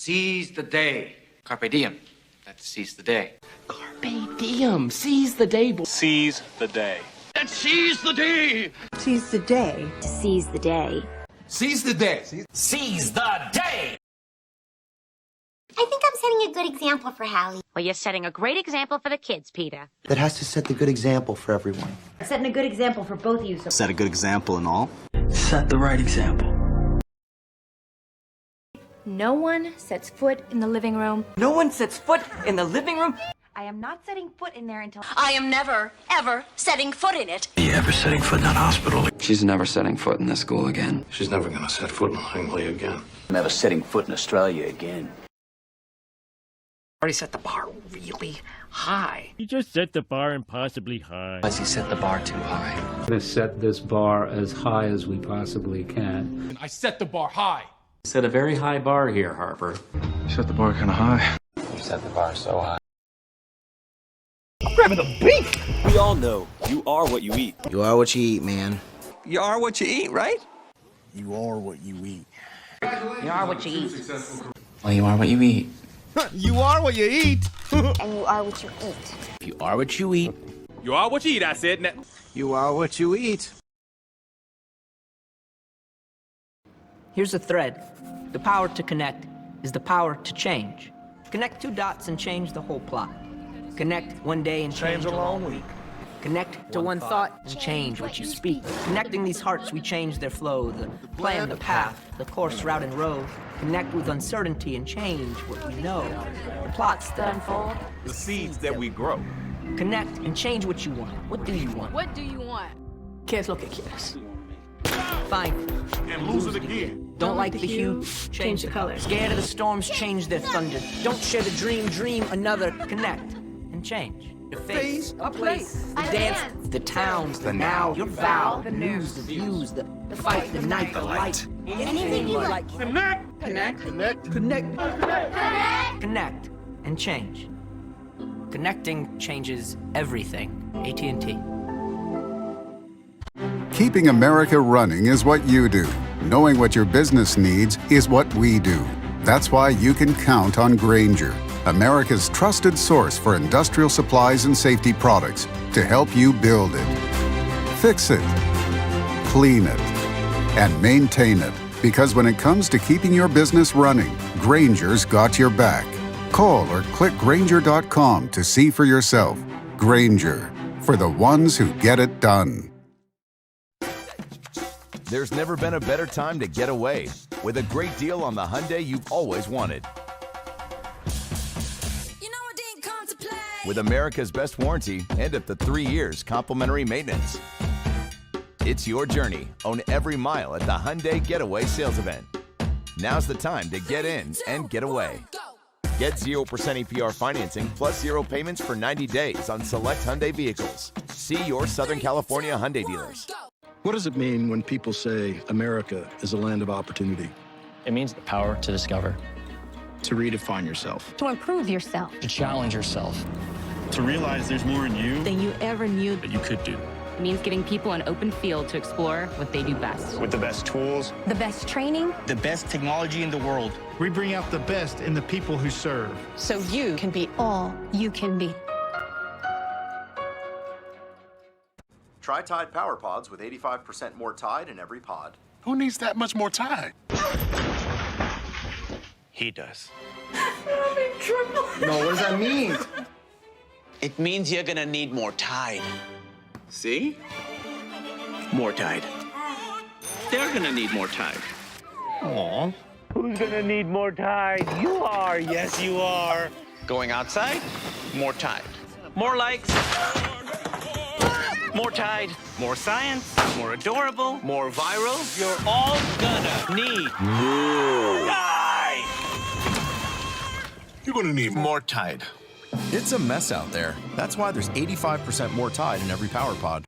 Seize the day. Carpe diem. That's seize the day. Carpe diem. Seize the day. Seize the day. Let's seize the day. Seize the day. To seize the day. Seize the day. Seize the day. I think I'm setting a good example for Hallie. Well, you're setting a great example for the kids, Peter. That has to set the good example for everyone. Setting a good example for both of you. So Set a good example and all. Set the right example. No one sets foot in the living room. No one sets foot in the living room. I am not setting foot in there until I am never, ever setting foot in it. Are you ever setting foot in that hospital? She's never setting foot in this school again. She's never gonna set foot in Langley again. Never setting foot in Australia again. Already set the bar really high. You just set the bar impossibly high. Unless you set the bar too high. We're going to set this bar as high as we possibly can. I set the bar high. Set a very high bar here, Harper. You set the bar kind of high. You set the bar so high. We all know you are what you eat. You are what you eat, man. You are what you eat, right? You are what you eat. You are what you eat. Well, you are what you eat. You are what you eat. And you are what you eat. You are what you eat. You are what you eat, I said. You are what you eat. Here's a thread. The power to connect is the power to change. Connect two dots and change the whole plot. Connect one day and change a long week. Connect to one thought and change what you speak. Connecting these hearts, we change their flow, the plan, the path, the course, route, and road. Connect with uncertainty and change what we know. The plots that unfold. The seeds that we grow. Connect and change what you want. What do you want? what do you want? ¿Qué es lo que quieres? Fine. And lose it again. Don't like the hue, change the color. Scared of the storms, change their thunder. Don't share the dream, dream another. Connect and change. The face, a place, the dance, the towns, the now, your vow, the news, the views, the fight, the night, the light. Anything you like. Connect, connect, connect, connect, connect, and change. Connecting changes everything. AT&T. Keeping America running is what you do. Knowing what your business needs is what we do. That's why you can count on Grainger, America's trusted source for industrial supplies and safety products, to help you build it, fix it, clean it, and maintain it. Because when it comes to keeping your business running, Grainger's got your back. Call or click Grainger.com to see for yourself. Grainger, for the ones who get it done. There's never been a better time to get away with a great deal on the Hyundai you've always wanted. With America's best warranty and up to 3 years complimentary maintenance. It's your journey. Own every mile at the Hyundai Getaway Sales Event. Now's the time to get in and get away. Get 0% APR financing plus 0 payments for 90 days on select Hyundai vehicles. See your Southern California Hyundai dealers. What does it mean when people say America is a land of opportunity? It means the power to discover, To redefine yourself. To improve yourself. to challenge yourself. To realize there's more in you Than you ever knew. that you could do. It means giving people an open field to explore what they do best. With the best tools, The best training. The best technology in the world. we bring out the best in the people who serve. So you can be all you can be. Try Tide Power Pods with 85% more Tide in every pod. Who needs that much more Tide? He does. No, what does that mean? It means you're gonna need more Tide. See? More Tide. They're gonna need more Tide. Aw. Who's gonna need more Tide? You are. Yes, you are. Going outside? More Tide. More likes. More Tide. More science. More adorable. More viral. You're all gonna need Tide. You're gonna need More Tide. It's a mess out there. That's why there's 85% more Tide in every Power Pod.